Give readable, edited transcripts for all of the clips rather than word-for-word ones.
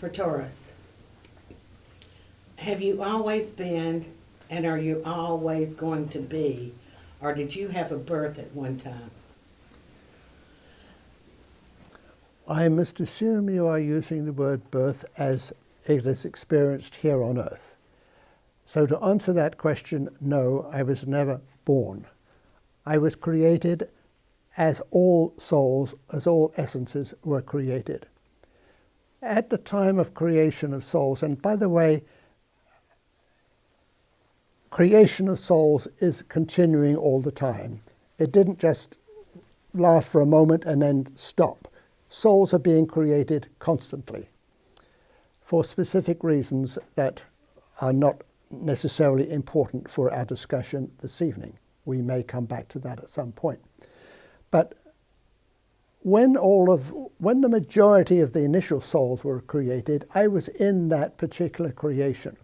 Pretorius, have you always been and are you always going to be, or did you have a birth at one time? I must assume you are using the word birth as it is experienced here on earth. So to answer that question, no, I was never born. I was created as all souls, as all essences were created. At the time of creation of souls, and by the way, creation of souls is continuing all the time. It didn't just last for a moment and then stop. Souls are being created constantly for specific reasons that are not necessarily important for our discussion this evening. We may come back to that at some point. But when the majority of the initial souls were created, I was in that particular creation.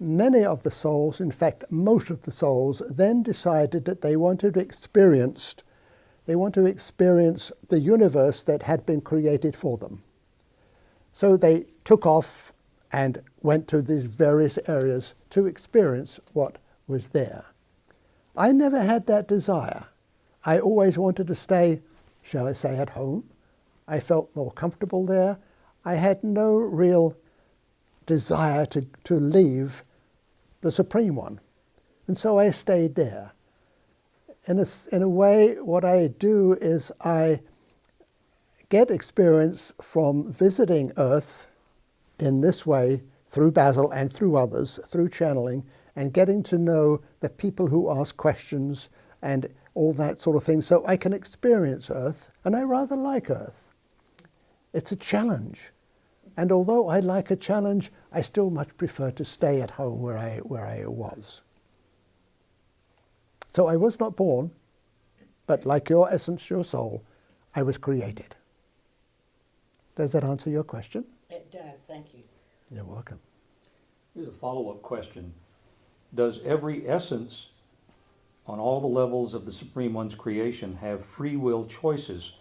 Many of the souls, in fact, most of the souls, then decided that they wanted to experience the universe that had been created for them. So they took off and went to these various areas to experience what was there. I never had that desire. I always wanted to stay, shall I say, at home. I felt more comfortable there. I had no real desire to leave the Supreme One. And so I stayed there. In a way, what I do is I get experience from visiting Earth in this way, through Basil and through others, through channeling, and getting to know the people who ask questions and all that sort of thing, so I can experience Earth, and I rather like Earth. It's a challenge. And although I like a challenge, I still much prefer to stay at home where I was. So I was not born, but like your essence, your soul, I was created. Does that answer your question? It does, thank you. You're welcome. Here's a follow-up question. Does every essence on all the levels of the Supreme One's creation have free will choices?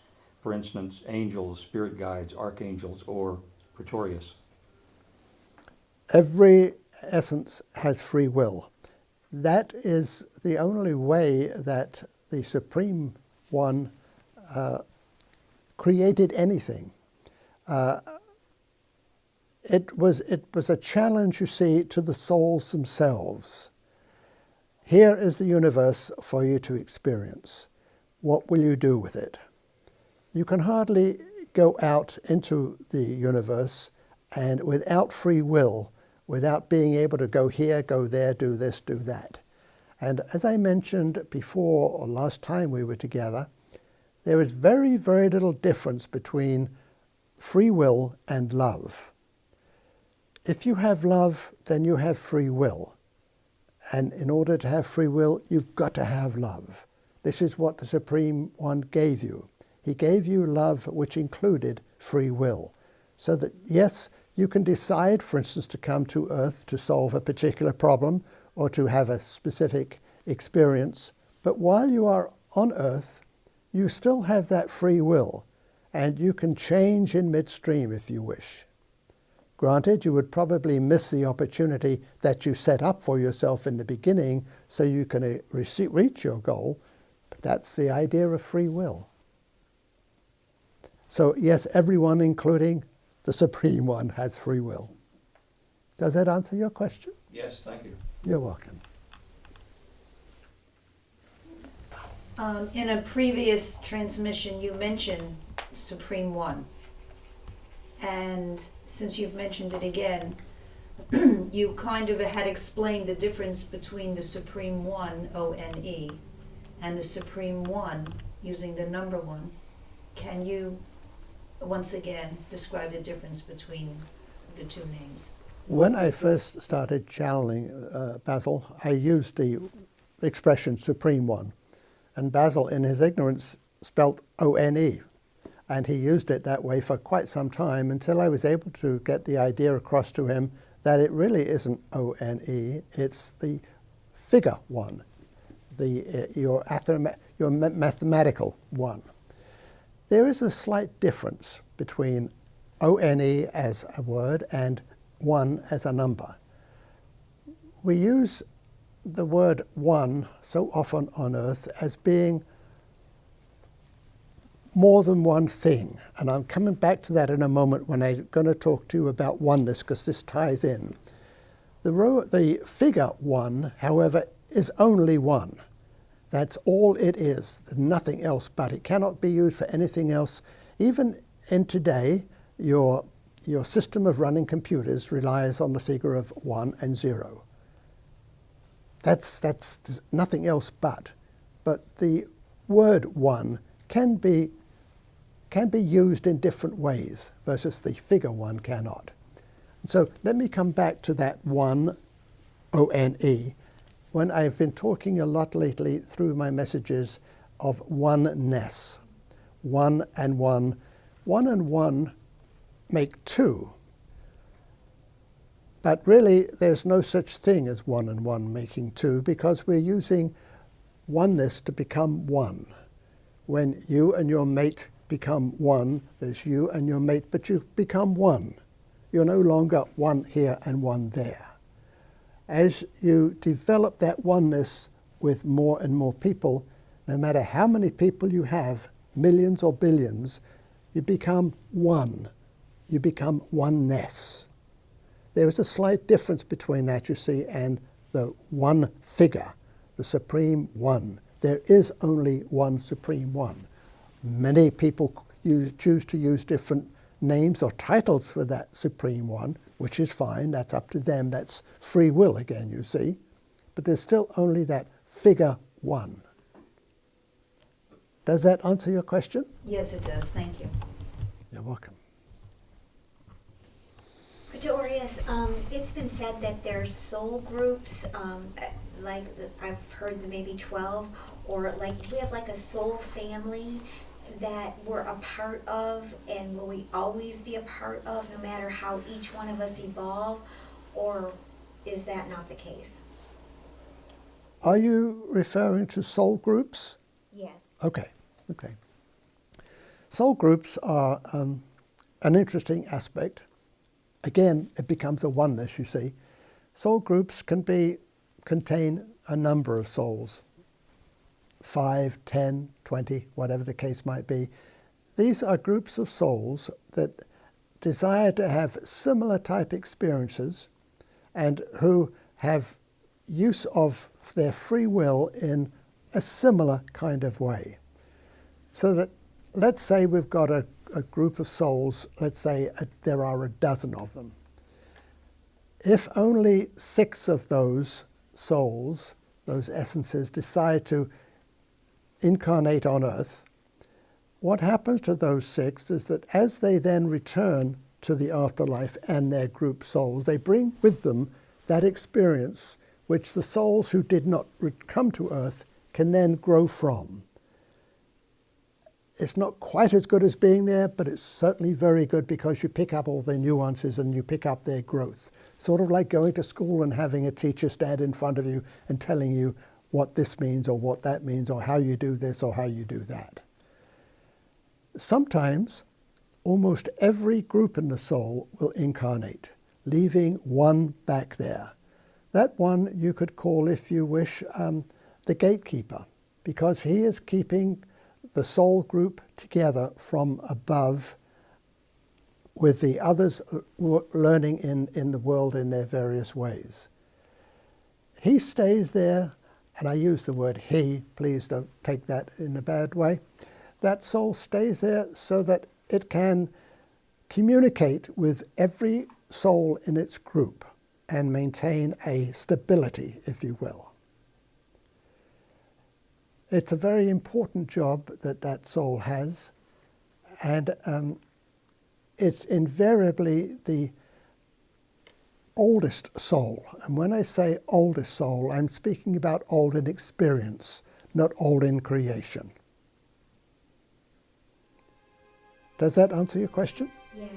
For instance, angels, spirit guides, archangels, or Pretorius? Every essence has free will. That is the only way that the Supreme One created anything. It was a challenge, you see, to the souls themselves. Here is the universe for you to experience. What will you do with it? You can hardly go out into the universe and without free will, without being able to go here, go there, do this, do that. And as I mentioned before, or last time we were together, there is very, very little difference between free will and love. If you have love, then you have free will. And in order to have free will, you've got to have love. This is what the Supreme One gave you. He gave you love which included free will. So that, yes, you can decide, for instance, to come to Earth to solve a particular problem or to have a specific experience. But while you are on Earth, you still have that free will. And you can change in midstream if you wish. Granted, you would probably miss the opportunity that you set up for yourself in the beginning so you can reach your goal, but that's the idea of free will. So yes, everyone, including the Supreme One, has free will. Does that answer your question? Yes, thank you. You're welcome. In a previous transmission, you mentioned Supreme One. And since you've mentioned it again, you kind of had explained the difference between the Supreme One, O-N-E, and the Supreme One, using the number 1. Can you, once again, describe the difference between the two names? When I first started channeling Basil, I used the expression Supreme One. And Basil, in his ignorance, spelt O-N-E. And he used it that way for quite some time until I was able to get the idea across to him that it really isn't O-N-E, it's the figure one, your mathematical one. There is a slight difference between O-N-E as a word and 1 as a number. We use the word one so often on earth as being more than one thing. And I'm coming back to that in a moment when I'm going to talk to you about oneness, because this ties in. The figure 1, however, is only 1. That's all it is, nothing else but. It cannot be used for anything else. Even in today, your system of running computers relies on the figure of 1 and 0. That's nothing else but. But the word 1 can be used in different ways versus the figure 1 cannot. So let me come back to that 1, O-N-E, when I've been talking a lot lately through my messages of oneness. 1 and 1. 1 and 1 make 2. But really, there's no such thing as 1 and 1 making 2, because we're using oneness to become 1. When you and your mate become 1, there's you and your mate, but you become 1. You're no longer 1 here and 1 there. As you develop that oneness with more and more people, no matter how many people you have, millions or billions, you become 1. You become oneness. There is a slight difference between that, you see, and the one figure, the Supreme One. There is only one Supreme One. Many people choose to use different names or titles for that Supreme One, which is fine. That's up to them. That's free will again, you see. But there's still only that figure 1. Does that answer your question? Yes, it does. Thank you. You're welcome. Pretorius, it's been said that there's soul groups, I've heard maybe 12, or we have like a soul family that we're a part of, and will we always be a part of no matter how each one of us evolve, or is that not the case? Are you referring to soul groups? Yes. Okay. Soul groups are an interesting aspect. Again, it becomes a oneness, you see. Soul groups can contain a number of souls, 5, 10, 20, whatever the case might be. These are groups of souls that desire to have similar type experiences and who have use of their free will in a similar kind of way. So that, let's say we've got a group of souls, let's say there are a dozen of them. If only 6 of those souls, those essences, decide to incarnate on Earth, what happens to those 6 is that as they then return to the afterlife and their group souls, they bring with them that experience which the souls who did not come to Earth can then grow from. It's not quite as good as being there, but it's certainly very good because you pick up all the nuances and you pick up their growth. Sort of like going to school and having a teacher stand in front of you and telling you what this means or what that means or how you do this or how you do that. Sometimes, almost every group in the soul will incarnate, leaving one back there. That one you could call, if you wish, the gatekeeper, because he is keeping the soul group together from above with the others learning in the world in their various ways. He stays there, and I use the word he, please don't take that in a bad way. That soul stays there so that it can communicate with every soul in its group and maintain a stability, if you will. It's a very important job that soul has, and it's invariably the oldest soul. And when I say oldest soul, I'm speaking about old in experience, not old in creation. Does that answer your question? Yes.